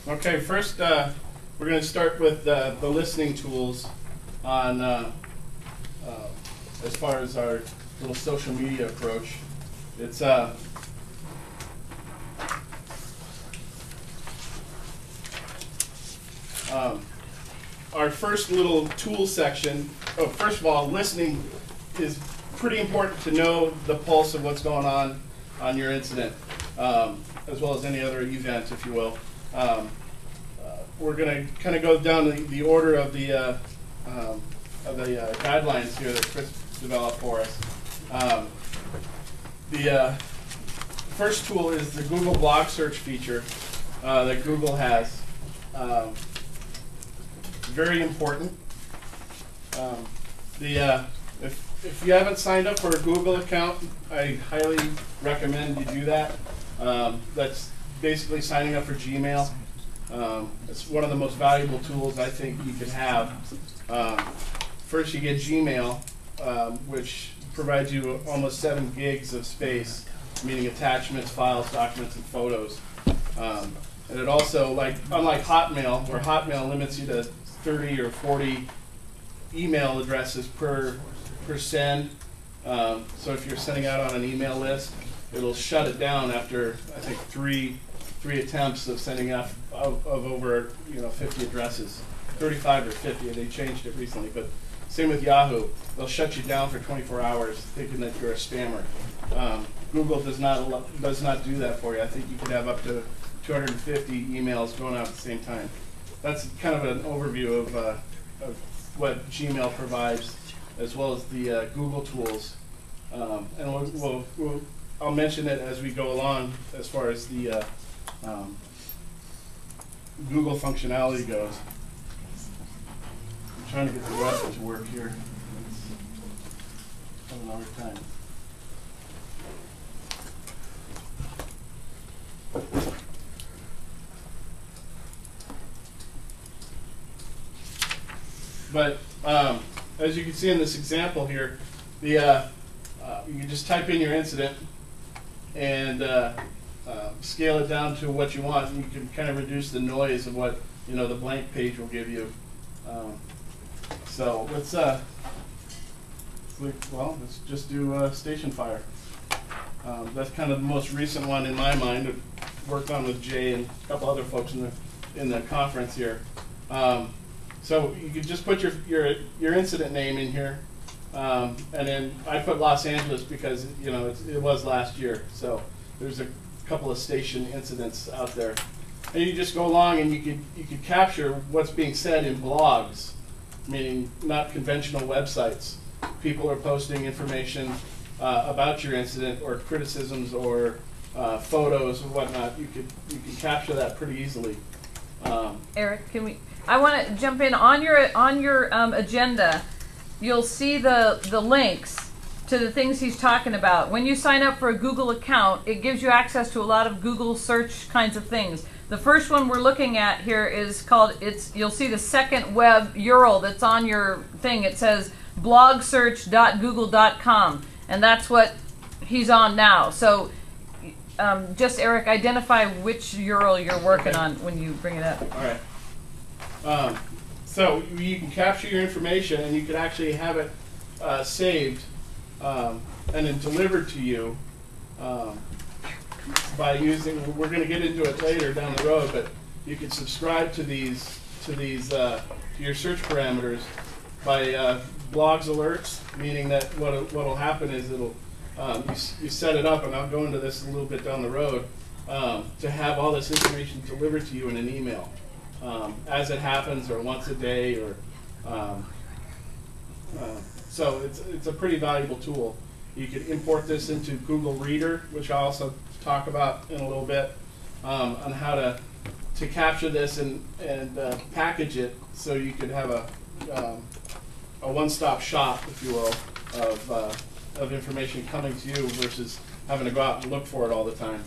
Okay, first we're going to start with the listening tools on as far as our little social media approach. It's our first little tool section. Oh, first of all, listening is pretty important to know the pulse of what's going on your incident, as well as any other event, if you will. We're going to kind of go down the order of the guidelines here that Chris developed for us. The first tool is the Google Blog Search feature that Google has. Very important. If you haven't signed up for a Google account, I highly recommend you do that. That's basically signing up for Gmail. It's one of the most valuable tools I think you can have. First, you get Gmail, which provides you almost 7 gigs of space, meaning attachments, files, documents, and photos. And it also, unlike Hotmail, where Hotmail limits you to 30 or 40 email addresses per send. So if you're sending out on an email list, it'll shut it down after, I think, three attempts of sending out of over 50 addresses, 35 or 50. They changed it recently, but same with Yahoo. They'll shut you down for 24 hours, thinking that you're a spammer. Google does not do that for you. I think you could have up to 250 emails going out at the same time. That's kind of an overview of what Gmail provides, as well as the Google tools. And I'll mention it as we go along as far as the Google functionality goes. I'm trying to get the web to work here. It's having a hard time. But as you can see in this example here, you can just type in your incident and scale it down to what you want. And you can kind of reduce the noise of what the blank page will give you. So let's just do station fire. That's kind of the most recent one in my mind. I've worked on with Jay and a couple other folks in the conference here. So you could just put your incident name in here, and then I put Los Angeles because it was last year. So there's a couple of station incidents out there, and you just go along and you could capture what's being said in blogs, meaning not conventional websites. People are posting information about your incident or criticisms or photos or whatnot. You could capture that pretty easily. Eric, I want to jump in on your agenda. You'll see the links to the things he's talking about. When you sign up for a Google account, it gives you access to a lot of Google search kinds of things. The first one we're looking at here is called, you'll see the second web URL that's on your thing. It says blogsearch.google.com, and that's what he's on now. So just, Eric, identify which URL you're working on when you bring it up. All right. So you can capture your information, and you can actually have it saved and then delivered to you by using. We're going to get into it later down the road, but you can subscribe to these to your search parameters by blogs alerts, meaning that what will happen is it'll you set it up, and I'll go into this a little bit down the road, to have all this information delivered to you in an email. As it happens, or once a day, or so it's a pretty valuable tool. You could import this into Google Reader, which I'll also talk about in a little bit, on how to capture this and package it so you could have a one-stop shop, if you will, of information coming to you versus having to go out and look for it all the time.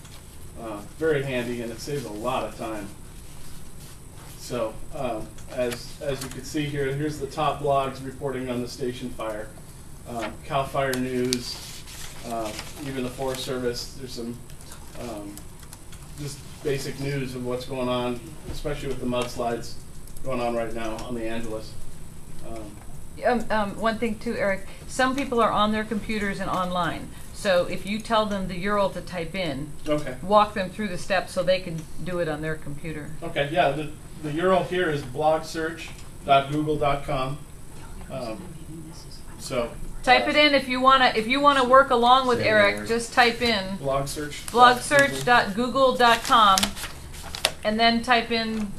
Very handy, and it saves a lot of time. So as you can see here, here's the top blogs reporting on the station fire. CAL FIRE News, even the Forest Service. There's some just basic news of what's going on, especially with the mudslides going on right now on the Angeles. One thing too, Eric, some people are on their computers and online. So if you tell them the URL to type in, Okay. walk them through the steps so they can do it on their computer. Okay, yeah, the URL here is blogsearch.google.com. So Type it in if you wanna work along with Eric. Just type in blogsearch.google.com and then type in.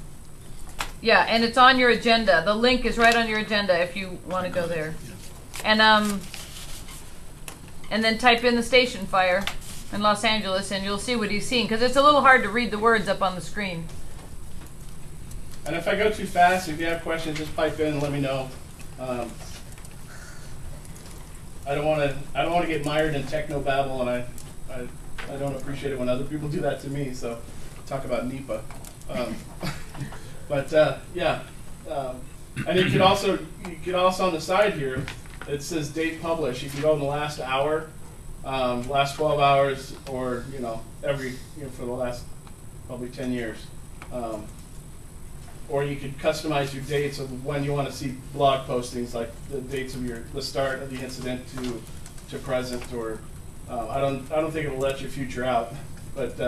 Yeah, and it's on your agenda. The link is right on your agenda if you want to go there. And then type in the station fire in Los Angeles, and you'll see what he's seeing, because it's a little hard to read the words up on the screen. And if I go too fast, if you have questions, just pipe in and let me know. I don't want to get mired in techno babble, and I don't appreciate it when other people do that to me. So talk about NEPA. But yeah, and you could also on the side here, it says date publish. You can go in the last hour, last 12 hours, or for the last probably 10 years. Or you could customize your dates of when you want to see blog postings, like the dates of the start of the incident to present, or I don't think it'll let you future out, but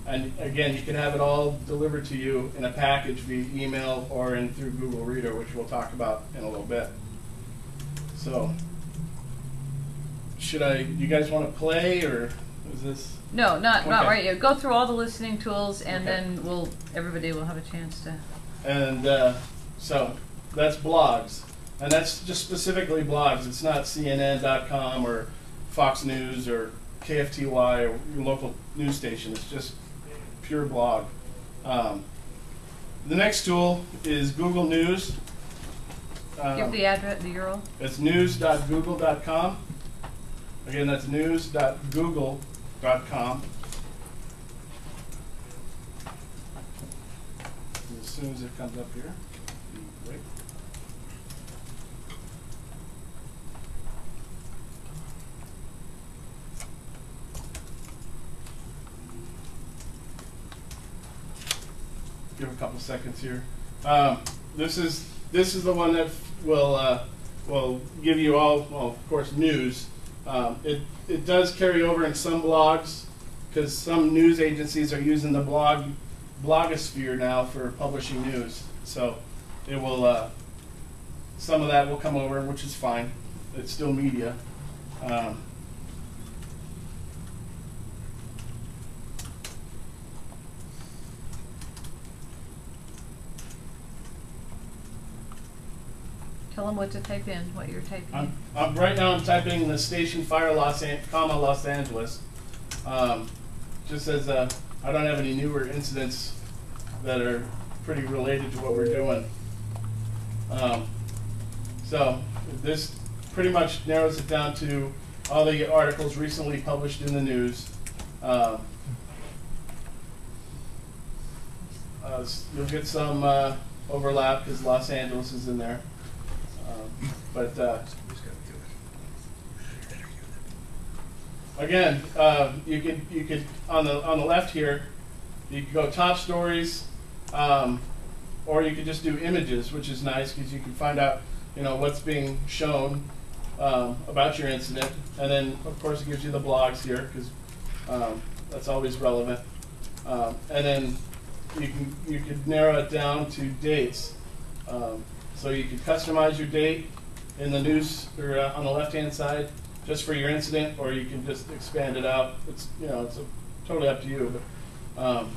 and again, you can have it all delivered to you in a package via email or through Google Reader, which we'll talk about in a little bit. So, you guys want to play, or is this? No, not Okay. right yet. Go through all the listening tools, and Okay. then everybody will have a chance to. And so that's blogs, and that's just specifically blogs. It's not CNN.com or Fox News or KFTY or your local news station. It's just pure blog. The next tool is Google News. Give the address, the URL. It's news.google.com. Again, that's news.google.com. As soon as it comes up here, wait. Give a couple seconds here. This is the one that will give you all, well, of course, news. It does carry over in some blogs, because some news agencies are using the blogosphere now for publishing news. So it will some of that will come over, which is fine. It's still media. Tell them what to type in, what you're typing. Right now I'm typing the station fire Los Angeles. Just as I don't have any newer incidents that are pretty related to what we're doing. So this pretty much narrows it down to all the articles recently published in the news. You'll get some overlap because Los Angeles is in there. Again, you could on the left here, you could go top stories, or you could just do images, which is nice because you can find out what's being shown about your incident, and then of course it gives you the blogs here because that's always relevant, and then you could narrow it down to dates. So you could customize your date in the news or on the left-hand side just for your incident, or you can just expand it out. It's it's totally up to you. But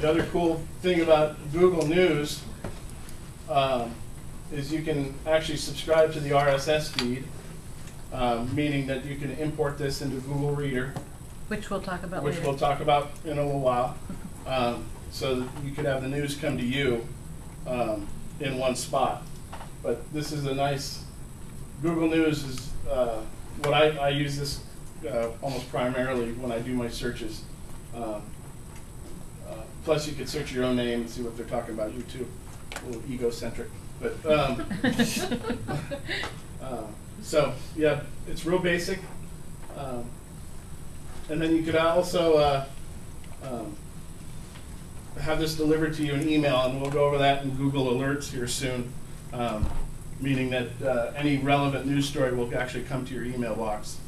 the other cool thing about Google News is you can actually subscribe to the RSS feed, meaning that you can import this into Google Reader, Which we'll talk about which later. we'll talk about in a little while. So that you could have the news come to you in one spot. But this is a nice, Google News is what I use this almost primarily when I do my searches. Plus you could search your own name and see what they're talking about you too. A little egocentric. But so yeah, it's real basic. And then you could also have this delivered to you in email, and we'll go over that in Google Alerts here soon, meaning that any relevant news story will actually come to your email box.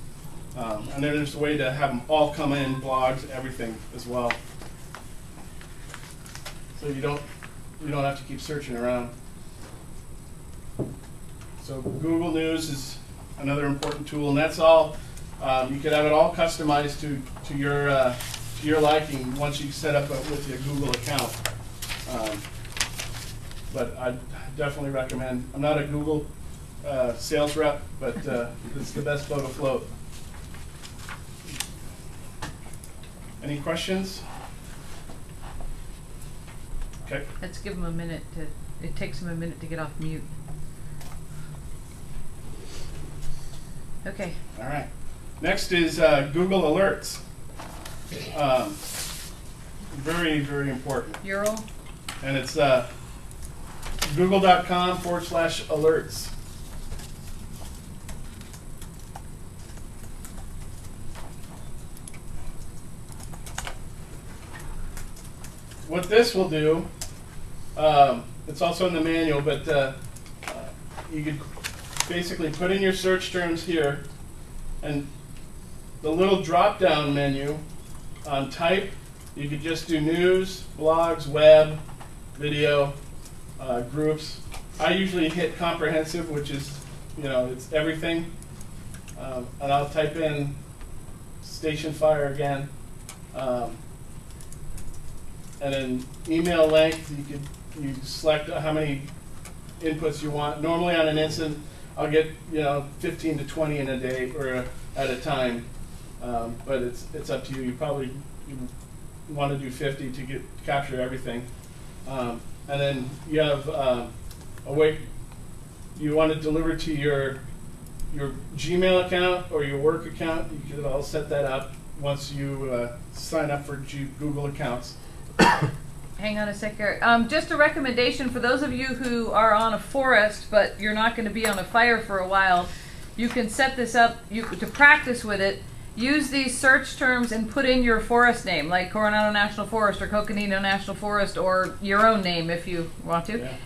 And then there's a way to have them all come in, blogs, everything as well. So you don't have to keep searching around. So Google News is another important tool, and that's all. You could have it all customized to your liking once you set up with your Google account. But I definitely recommend. I'm not a Google sales rep, but it's the best boat afloat. Any questions? Okay. Let's give them a minute to. It takes them a minute to get off mute. Okay. All right. Next is Google Alerts. Very, very important. Ural? And it's google.com/alerts. What this will do, it's also in the manual, but you could basically put in your search terms here, and the little drop-down menu on type, you could just do news, blogs, web, video, groups. I usually hit comprehensive, which is, it's everything. And I'll type in station fire again. And then email length, you select how many inputs you want. Normally on an instant, I'll get 15 to 20 in a day or at a time, but it's up to you. You want to do 50 to capture everything, and then you have a way you want to deliver to your Gmail account or your work account. You can all set that up once you sign up for Google accounts. Hang on a sec, Eric. Just a recommendation for those of you who are on a forest, but you're not going to be on a fire for a while. You can set this up to practice with it. Use these search terms and put in your forest name, like Coronado National Forest or Coconino National Forest, or your own name if you want to. Yeah.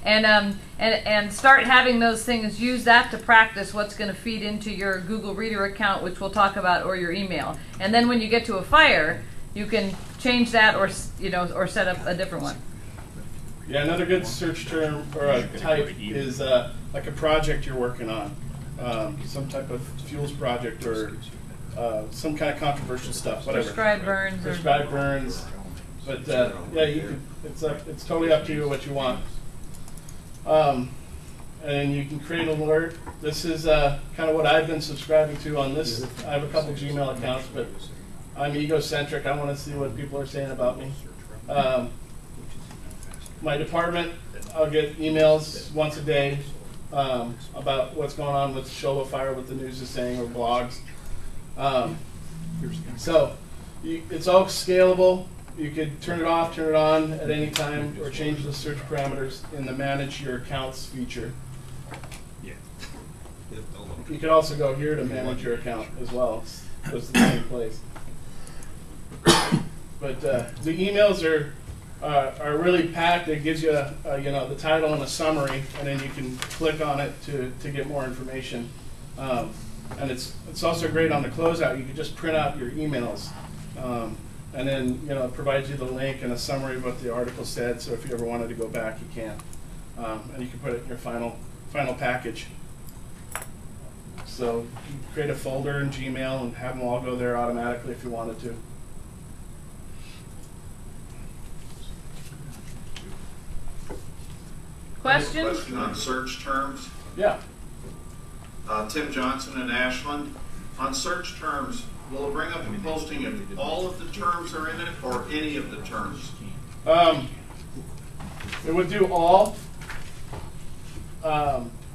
And start having those things. Use that to practice what's going to feed into your Google Reader account, which we'll talk about, or your email. And then when you get to a fire, you can change that, or or set up a different one. Yeah, another good search term or a type is like a project you're working on, some type of fuels project or some kind of controversial stuff, whatever. Prescribed burns. Prescribed burns, but yeah, it's totally up to you what you want. And you can create an alert. This is kind of what I've been subscribing to on this. I have a couple Gmail accounts, but I'm egocentric. I want to see what people are saying about me. My department, I'll get emails once a day about what's going on with Shola Fire, what the news is saying, or blogs. So it's all scalable. You could turn it off, turn it on at any time, or change the search parameters in the Manage Your Accounts feature. You could also go here to manage your account as well. It goes to the same place. But the emails are really packed. It gives you the title and a summary, and then you can click on it to get more information. And it's also great on the closeout. You can just print out your emails, and then it provides you the link and a summary of what the article said. So if you ever wanted to go back, you can, and you can put it in your final package. So you can create a folder in Gmail and have them all go there automatically if you wanted to. Questions? Question on search terms. Yeah. Tim Johnson in Ashland. On search terms, will it bring up a posting if all of the terms are in it or any of the terms? It would do all.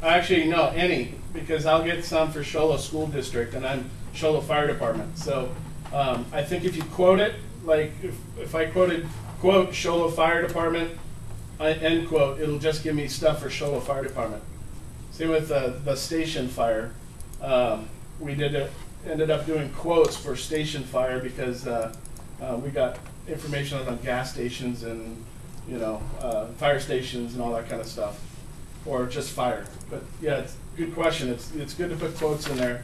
Actually, no, any, because I'll get some for Shola School District, and I'm Shola Fire Department. So I think if you quote it, like if I quote Shola Fire Department, end quote, it'll just give me stuff for Shola Fire Department. Same with the station fire. We ended up doing quotes for station fire because We got information on gas stations and, you know, fire stations and all that kind of stuff, or just fire. But yeah, it's a good question. It's good to put quotes in there.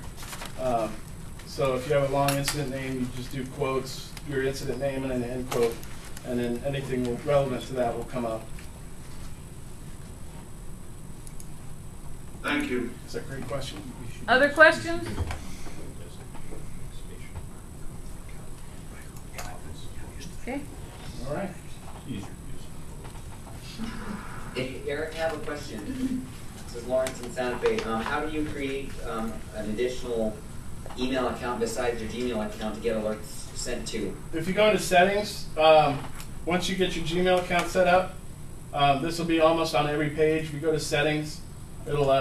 So if you have a long incident name, you just do quotes, your incident name and an end quote, and then anything relevant to that will come up. Thank you. It's a great question. Other questions? Okay. All right. Hey, Eric, I have a question. This is Lawrence in Santa Fe. How do you create an additional email account besides your Gmail account to get alerts sent to? If you go into settings, once you get your Gmail account set up, this will be almost on every page. If you go to settings, it'll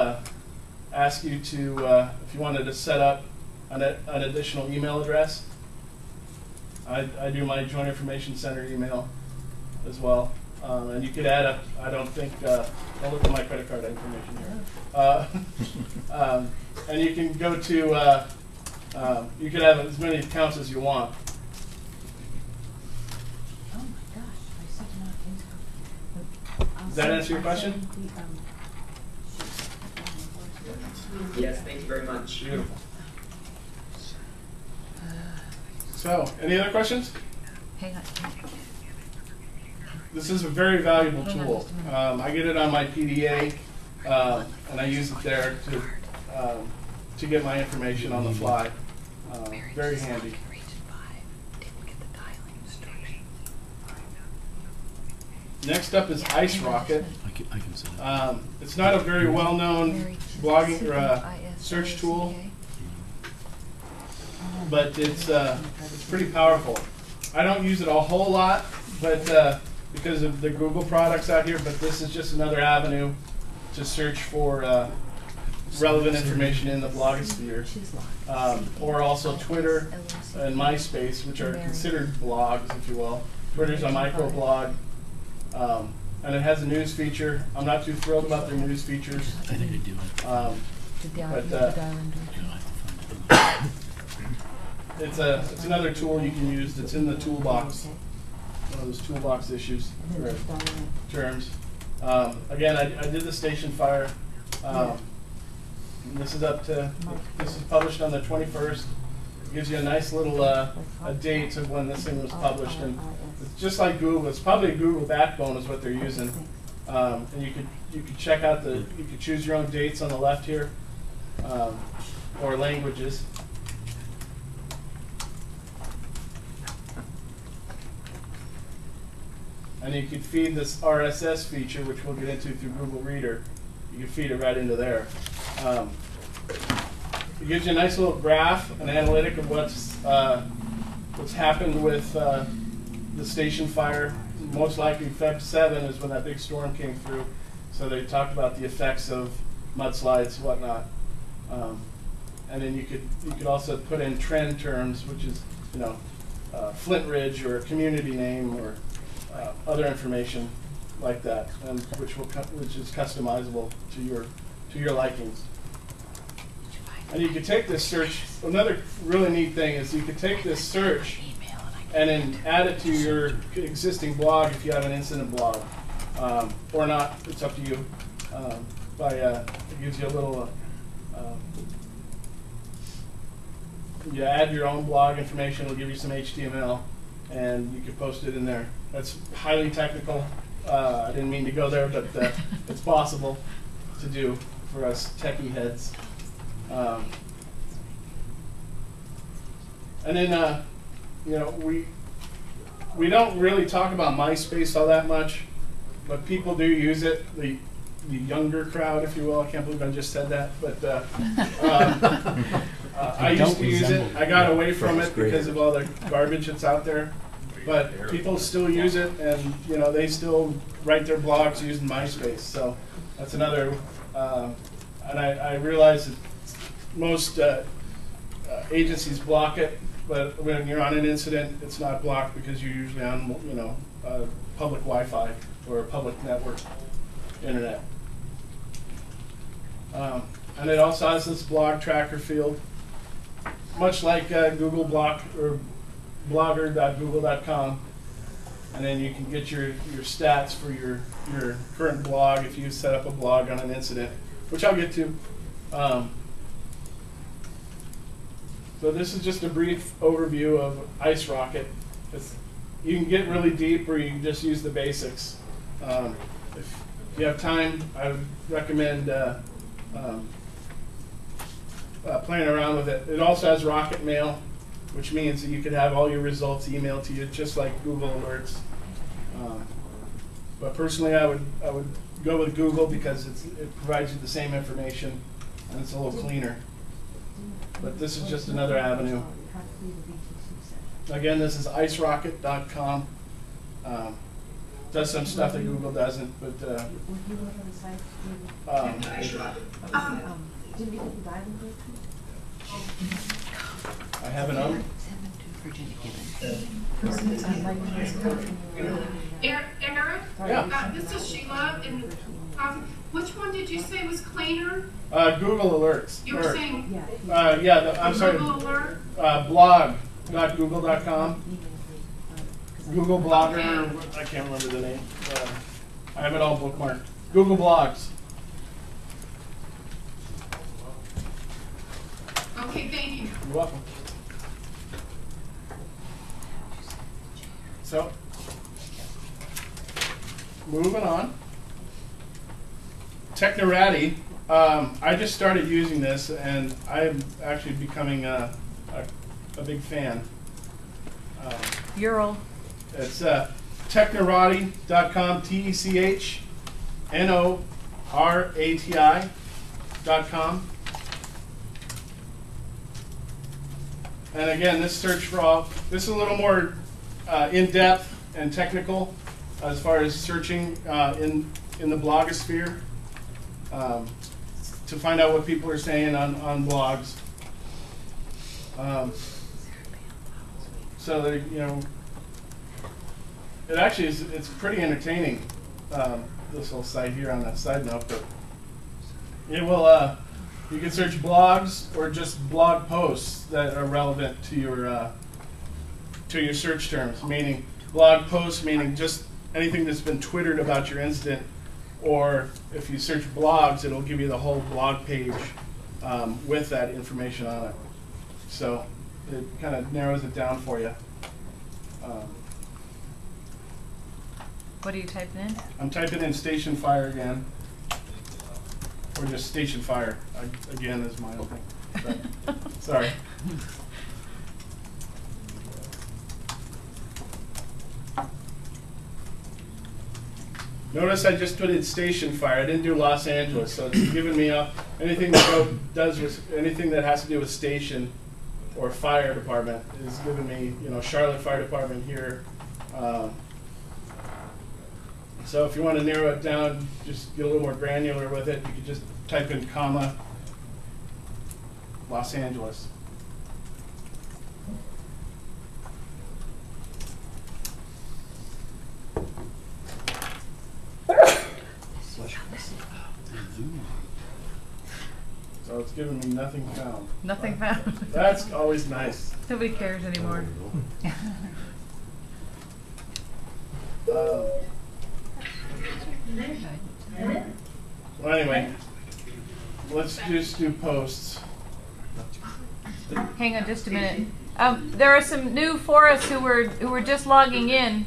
ask you to, if you wanted to set up an additional email address. I do my Joint Information Center email as well. And you could add up, I don't think, I'll look at my credit card information here. And you can go to, you can have as many accounts as you want. Oh my gosh, I sent him out Facebook. Does that answer your question? Yes, thank you very much. Beautiful. So, any other questions? Hang on. This is a very valuable Hang on tool. just a minute. I get it on my PDA, and I use it there to get my information on the fly. Very handy. Next up is Ice Rocket. I can send it. It's not a very well-known blogging or search tool, but it's pretty powerful. I don't use it a whole lot, but because of the Google products out here, but this is just another avenue to search for relevant information in the blogosphere, or also Twitter and MySpace, which are considered blogs, if you will. Twitter's a microblog, and it has a news feature. I'm not too thrilled about their news features. I think I do it. It's another tool you can use that's in the toolbox. One of those toolbox issues or terms. Again, I did the station fire. This is this is published on the 21st. It gives you a nice little a date of when this thing was published, and it's just like Google. It's probably a Google backbone is what they're using, and you could check out you could choose your own dates on the left here, or languages. And you could feed this RSS feature, which we'll get into through Google Reader. You can feed it right into there. It gives you a nice little graph, an analytic of what's happened with the station fire. Most likely Feb 7 is when that big storm came through. So they talked about the effects of mudslides, whatnot. And then you could also put in trend terms, which is Flint Ridge or a community name or other information like that, and which is customizable to your likings. And you could take this search. Another really neat thing is you could take this search and then add it to your existing blog if you have an incident blog, or not. It's up to you. It gives you a little. You add your own blog information. It'll give you some HTML, and you can post it in there. That's highly technical. I didn't mean to go there, but it's possible to do for us techie heads. And then, we don't really talk about MySpace all that much, but people do use it. The younger crowd, if you will. I can't believe I just said that, but I used to use it. I got away from it because of all the garbage that's out there. But people still use it, and they still write their blogs using MySpace. So that's another. And I realize that most agencies block it, but when you're on an incident, it's not blocked because you're usually on public Wi-Fi or public network internet. And it also has this blog tracker field, much like Google Block or blogger.google.com, and then you can get your stats for your current blog if you set up a blog on an incident, which I'll get to. So this is just a brief overview of Ice Rocket. You can get really deep, or you can just use the basics. If you have time, I would recommend playing around with it. It also has Rocket Mail, which means that you could have all your results emailed to you, just like Google Alerts. But personally, I would go with Google because it provides you the same information, and it's a little cleaner. But this is just another avenue. Again, this is icerocket.com. Does some stuff that Google doesn't, but Did you get the Bible book? I have it on. Eric? Yeah. This is Sheila, and which one did you say was cleaner? Google Alerts. You were saying I'm sorry. Google Alert? Blog.google.com. Google Blogger, I can't remember the name. I have it all bookmarked. Google Blogs. Okay, thank you. You're welcome. So, moving on. Technorati. I just started using this, and I'm actually becoming a big fan. Ural. It's technorati.com, technorati.com. And again, this search for all, this is a little more in-depth and technical as far as searching in the blogosphere to find out what people are saying on blogs. So that, you know, it actually is, it's pretty entertaining, this whole site here on that side note, but it will, you can search blogs or just blog posts that are relevant to your search terms, meaning blog posts, meaning just anything that's been twittered about your incident, or if you search blogs, it'll give you the whole blog page with that information on it. So it kind of narrows it down for you. What are you typing in? I'm typing in Station Fire again, or just Station Fire again is my own thing. But, sorry. Notice I just put in Station Fire. I didn't do Los Angeles, so it's giving me anything that does with anything that has to do with station or fire department is giving me, you know, Charlotte Fire Department here. So if you want to narrow it down, just get a little more granular with it, you could just type in comma Los Angeles. So it's giving me nothing found. Nothing found. That's always nice. Nobody cares anymore. Well, anyway, let's just do posts. Hang on just a minute. There are some new for us who were just logging in.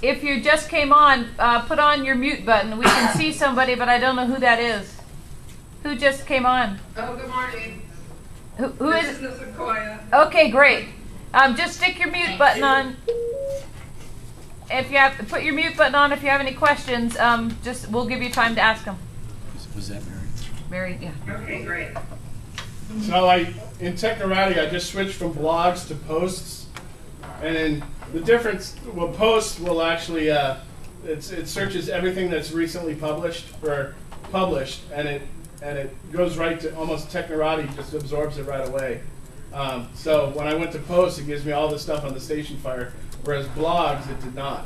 If you just came on, put on your mute button. We can see somebody, but I don't know who that is. Who just came on? Oh, good morning. Who is? This is Sequoia. Okay, great. Just stick your mute button on. If you have, put your mute button on if you have any questions. Just we'll give you time to ask them. Was that Mary? Mary, yeah. Okay, great. So in Technorati, I just switched from blogs to posts, and then the difference, well, posts will actually it searches everything that's recently published, and it goes right to almost Technorati just absorbs it right away. So when I went to posts, it gives me all the stuff on the Station Fire, whereas blogs it did not.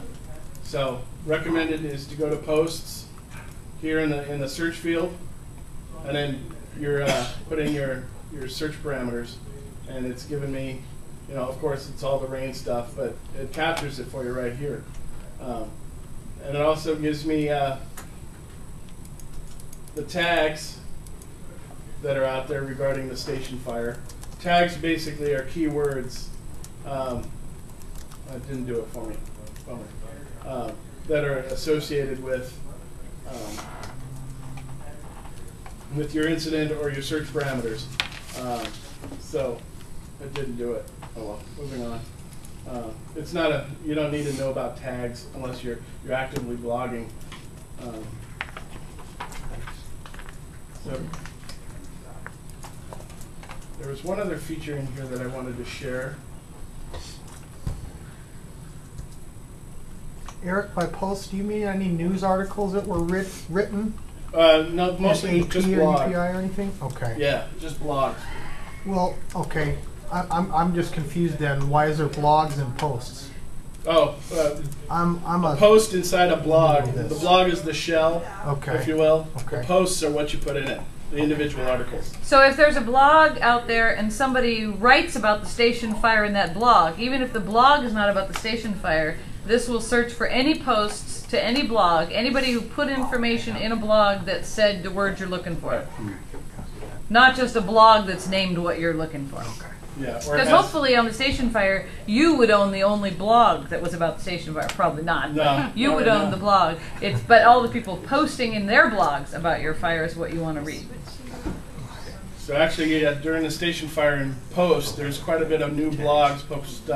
So recommended is to go to posts here in the search field, and then you're put in your search parameters, and it's given me, you know, of course, it's all the rain stuff, but it captures it for you right here. And it also gives me the tags that are out there regarding the station fire. Tags basically are keywords. It didn't do it for me. Bummer. That are associated with your incident or your search parameters. So it didn't do it. Oh well, moving on. It's not a, you don't need to know about tags unless you're actively blogging. So there was one other feature in here that I wanted to share. Eric, by post, do you mean any news articles that were written? No, mostly just or blog. UPI or anything? Okay. Yeah, just blogs. Well, okay. I'm just confused then. Why is there blogs and posts? Oh, I'm a a post inside a blog. know this. The blog is the shell, Okay. if you will. Okay. The posts are what you put in it, the individual articles. So if there's a blog out there and somebody writes about the station fire in that blog, even if the blog is not about the station fire, this will search for any posts to any blog, anybody who put information in a blog that said the words you're looking for. Not just a blog that's named what you're looking for. Yeah. Because hopefully on the station fire, you would own the only blog that was about the station fire. Probably not. No, You not would right own now. the blog. But all the people posting in their blogs about your fire is what you want to read. So actually, during the station fire and post, there's quite a bit of new blogs posted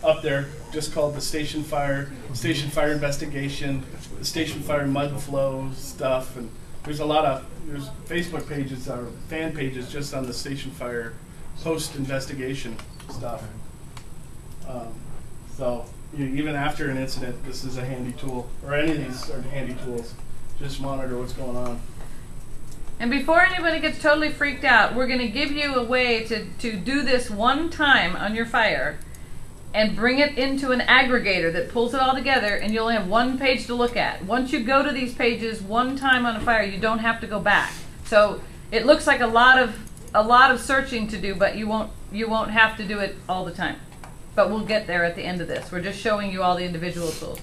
up there, just called the station fire investigation, the station fire mud flow stuff, and there's there's Facebook pages or fan pages just on the station fire post investigation stuff. So even after an incident, this is a handy tool, or any of these are handy tools. Just monitor what's going on. And before anybody gets totally freaked out, we're going to give you a way to do this one time on your fire and bring it into an aggregator that pulls it all together, and you'll have one page to look at. Once you go to these pages one time on a fire, you don't have to go back. So it looks like a lot of searching to do, but you won't have to do it all the time. But we'll get there at the end of this. We're just showing you all the individual tools.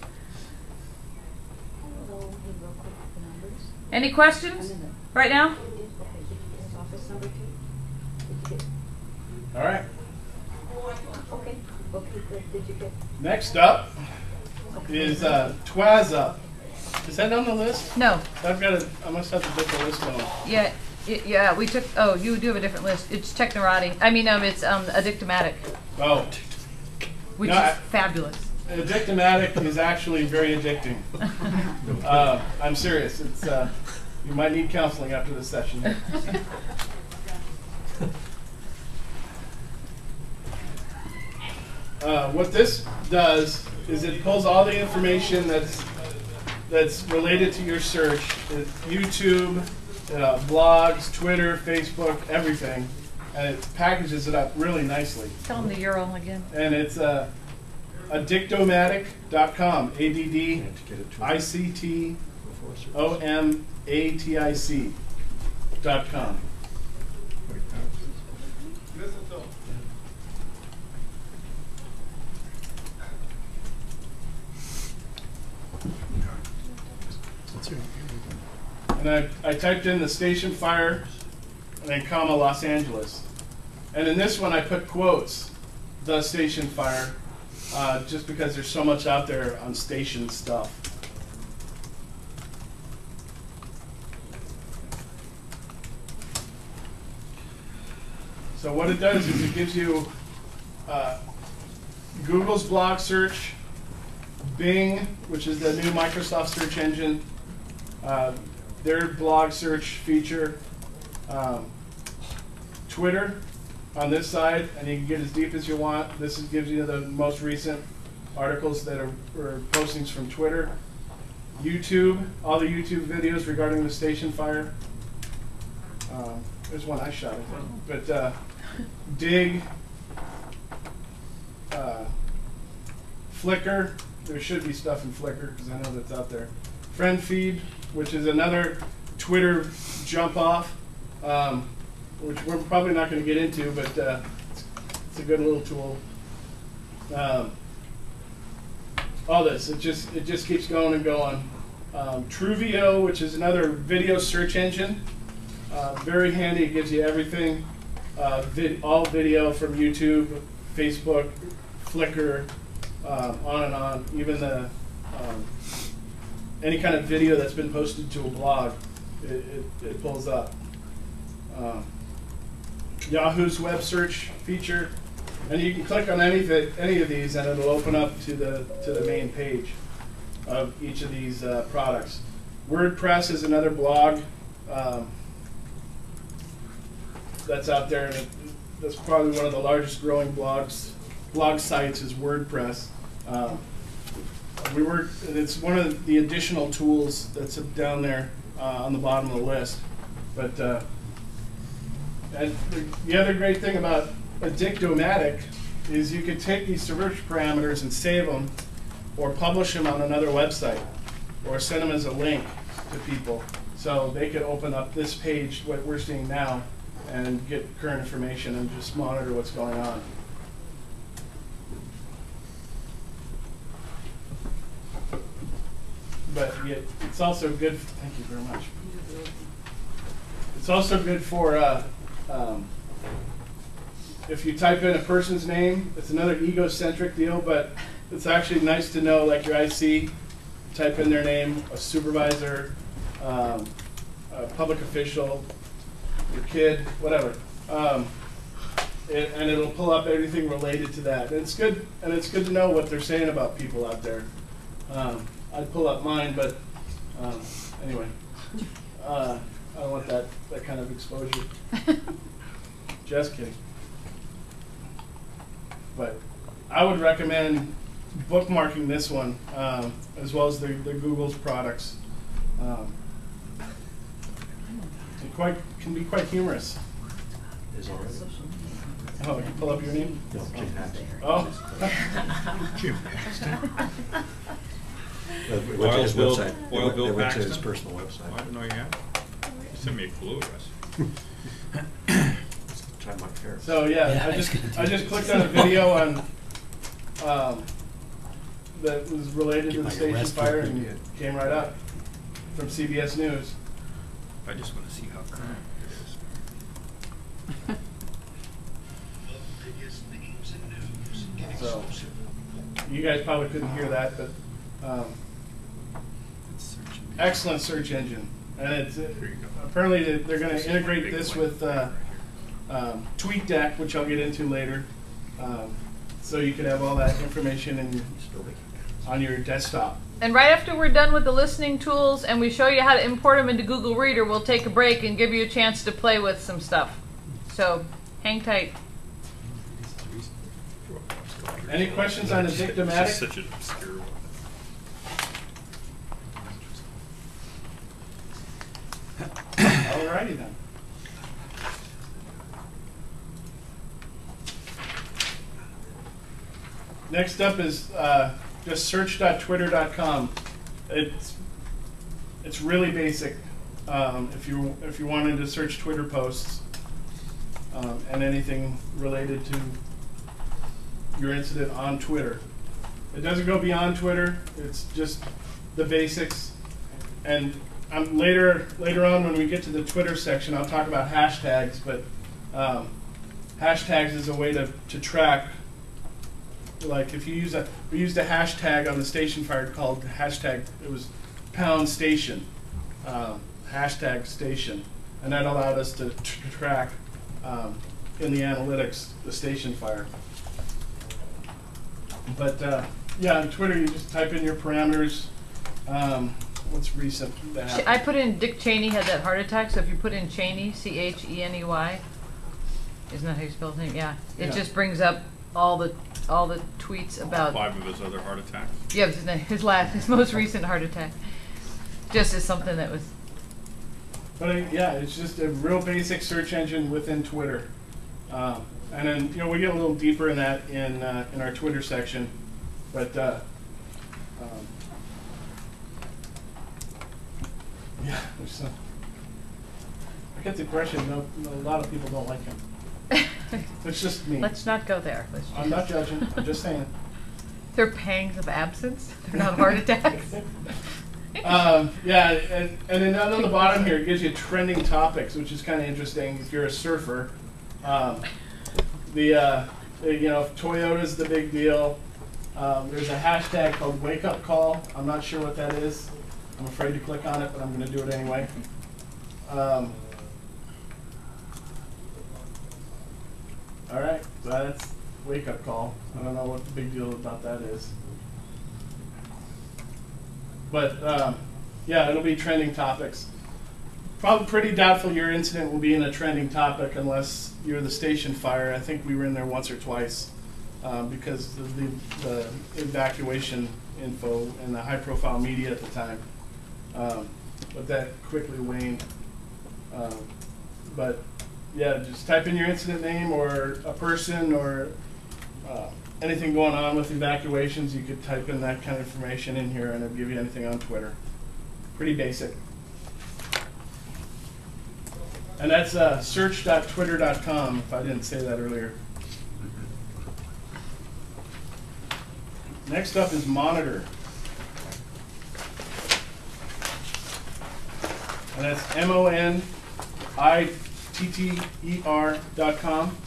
Any questions right now? All right. Okay, good. Did you get? Next up is TWASUP. Is that on the list? No. I must have a different list going. Yeah, we took, oh, you do have a different list. It's Technorati. I mean, it's Addictomatic, Oh, which No, is fabulous. Addictomatic is actually very addicting. I'm serious. It's you might need counseling after this session. What this does is it pulls all the information that's related to your search. It's YouTube, blogs, Twitter, Facebook, everything, and it packages it up really nicely. Tell them the URL again. And it's addictomatic.com, ADDICTOMATIC.com. And I typed in the station fire and then comma Los Angeles. And in this one I put quotes, the station fire, just because there's so much out there on station stuff. So what it does is it gives you Google's blog search, Bing, which is the new Microsoft search engine, their blog search feature, Twitter on this side, and you can get as deep as you want. This gives you the most recent articles that are postings from Twitter. YouTube, all the YouTube videos regarding the station fire. There's one I shot, I think. But Dig, Flickr, there should be stuff in Flickr because I know that's out there. FriendFeed, which is another Twitter jump off, which we're probably not going to get into, but It's a good little tool. All this, it just keeps going and going. TrueVio, which is another video search engine, very handy. It gives you everything, all video from YouTube, Facebook, Flickr, on and on. Even the any kind of video that's been posted to a blog, it pulls up. Yahoo's web search feature, and you can click on any of these, and it'll open up to the main page of each of these products. WordPress is another blog that's out there, and that's probably one of the largest growing blog sites is WordPress. It's one of the additional tools that's down there on the bottom of the list. But and the other great thing about Addictomatic is you could take these search parameters and save them, or publish them on another website, or send them as a link to people, so they could open up this page, what we're seeing now, and get current information and just monitor what's going on. But it's also good. Thank you very much. It's also good for if you type in a person's name. It's another egocentric deal, but it's actually nice to know, like your IC, type in their name, a supervisor, a public official, your kid, whatever, and it'll pull up everything related to that. And it's good to know what they're saying about people out there. I'd pull up mine, but anyway, I don't want that kind of exposure. Just kidding. But I would recommend bookmarking this one, as well as the Google's products. It can be quite humorous. Is already. Oh, you can pull up your name? No, Jim Paxton. Oh. Jim Paxton. Oil his Bill- website. Oil They Bill went to his Paxton? personal website. Oh, I didn't know you had. You sent me a clue address. Try my hair. So yeah, I just clicked on a video on that was related to the Get station arrested fire, if and you did. came right up from CBS News. I just want to see how current it is. So you guys probably couldn't hear that, but excellent search engine, and it's apparently they're going to integrate this with TweetDeck, which I'll get into later, so you can have all that information on your desktop. And right after we're done with the listening tools and we show you how to import them into Google Reader, we'll take a break and give you a chance to play with some stuff. So hang tight. Any questions on It's Addictomatic? just such an obscure one. Alrighty then. Next up is just search.twitter.com. It's really basic. If you wanted to search Twitter posts and anything related to your incident on Twitter. It doesn't go beyond Twitter. It's just the basics. And later on when we get to the Twitter section, I'll talk about hashtags. But hashtags is a way to track. Like if you we used a hashtag on the station fire called hashtag. It was #station, hashtag station, and that allowed us to track in the analytics the station fire. But yeah, on Twitter you just type in your parameters. What's recent that happened? I put in Dick Cheney had that heart attack, so if you put in Cheney, Cheney, isn't that how you spell his name? Yeah. It Yeah. just brings up all the tweets about 5 of his other heart attacks. yeah, his most recent heart attack. Just as something that was But yeah, it's just a real basic search engine within Twitter. And then we get a little deeper in that in our Twitter section, but yeah, there's some. I get the impression a lot of people don't like him. It's just me. Let's not go there. I'm not judging. I'm just saying. They're pangs of absence. They're not heart attacks. Yeah, and then down on the bottom here, it gives you trending topics, which is kind of interesting if you're a surfer. You know, Toyota's the big deal. There's a hashtag called Wake Up Call. I'm not sure what that is. I'm afraid to click on it, but I'm going to do it anyway. All right, so that's Wake Up Call. I don't know what the big deal about that is. But yeah, it'll be trending topics. Probably pretty doubtful your incident will be in a trending topic unless you're the station fire. I think we were in there once or twice because of the evacuation info and the high-profile media at the time. But that quickly waned. But yeah, just type in your incident name or a person or anything going on with evacuations. You could type in that kind of information in here and it'll give you anything on Twitter. Pretty basic. And that's search.twitter.com, if I didn't say that earlier. Next up is Monitor. And that's MONITTER.com.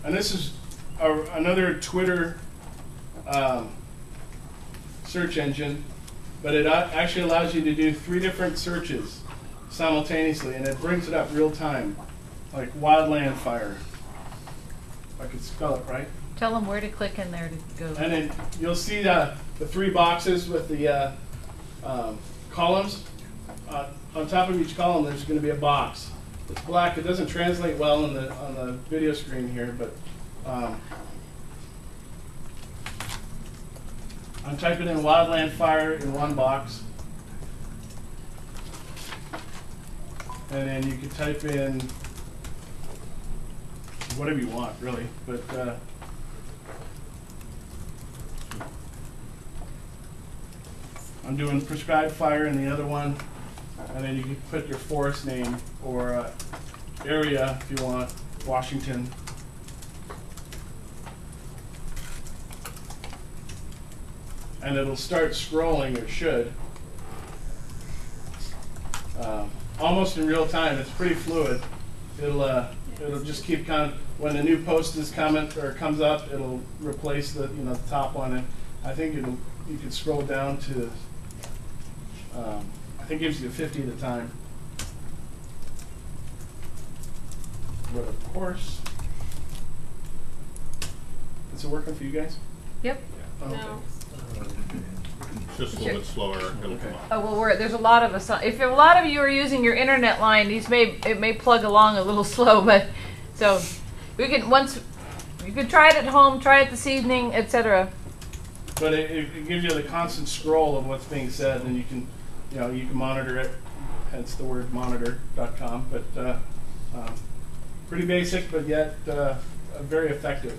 And this is another Twitter search engine, but it actually allows you to do 3 different searches simultaneously, and it brings it up real time, like wildland fire. If I could spell it right. Tell them where to click in there to go. And then you'll see the 3 boxes with the columns. On top of each column, there's going to be a box. It's black. It doesn't translate well on the video screen here, but I'm typing in wildland fire in one box, and then you can type in whatever you want, really. But I'm doing prescribed fire in the other one. And then you can put your forest name or area if you want, Washington. And it'll start scrolling, or should, almost in real time. It's pretty fluid. It'll just keep kind of, when a new post is comes up, it'll replace the the top one. And I think you can scroll down to. I think it gives you 50 at a time. But of course, is it working for you guys? Yep. Oh, okay. No. Just a little bit slower, it'll come up. Oh well, there's a lot of us. If a lot of you are using your internet line, it may plug along a little slow, but so we can you can try it at home, try it this evening, etc. But it gives you the constant scroll of what's being said, and you can monitor it. Hence the word monitor.com. But pretty basic, but yet very effective.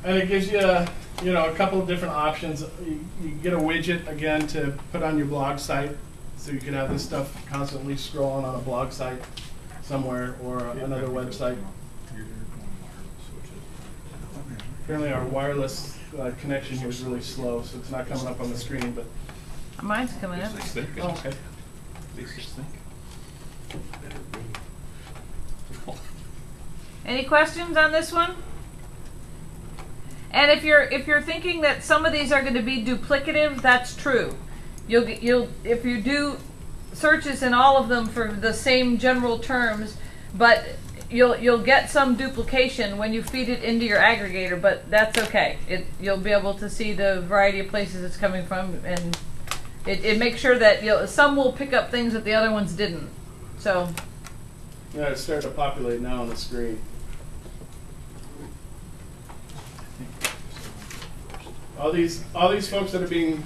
And it gives you a couple of different options. You get a widget again to put on your blog site, so you can have this stuff constantly scrolling on a blog site somewhere or another website. Apparently our wireless connection here is really slow, so it's not coming up on the screen. But Mine's coming up. oh, okay. Any questions on this one? And if you're thinking that some of these are going to be duplicative, that's true. If you do searches in all of them for the same general terms, but you'll get some duplication when you feed it into your aggregator, but that's okay. You'll be able to see the variety of places it's coming from, and it makes sure that some will pick up things that the other ones didn't. So Yeah, it's starting to populate now on the screen. All these folks that are being,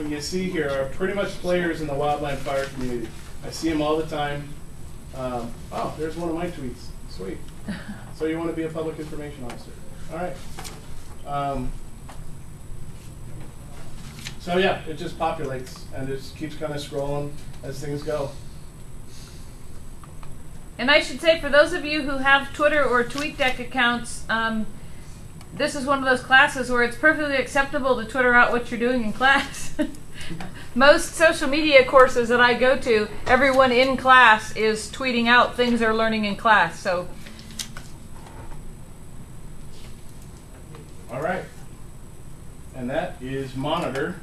you see here, are pretty much players in the wildland fire community. I see them all the time. Oh, there's one of my tweets. Sweet. So you want to be a public information officer? All right. So yeah, it just populates and it just keeps kind of scrolling as things go. And I should say, for those of you who have Twitter or TweetDeck accounts, this is one of those classes where it's perfectly acceptable to Twitter out what you're doing in class. Most social media courses that I go to, everyone in class is tweeting out things they're learning in class. So, All right. And that is Monitor.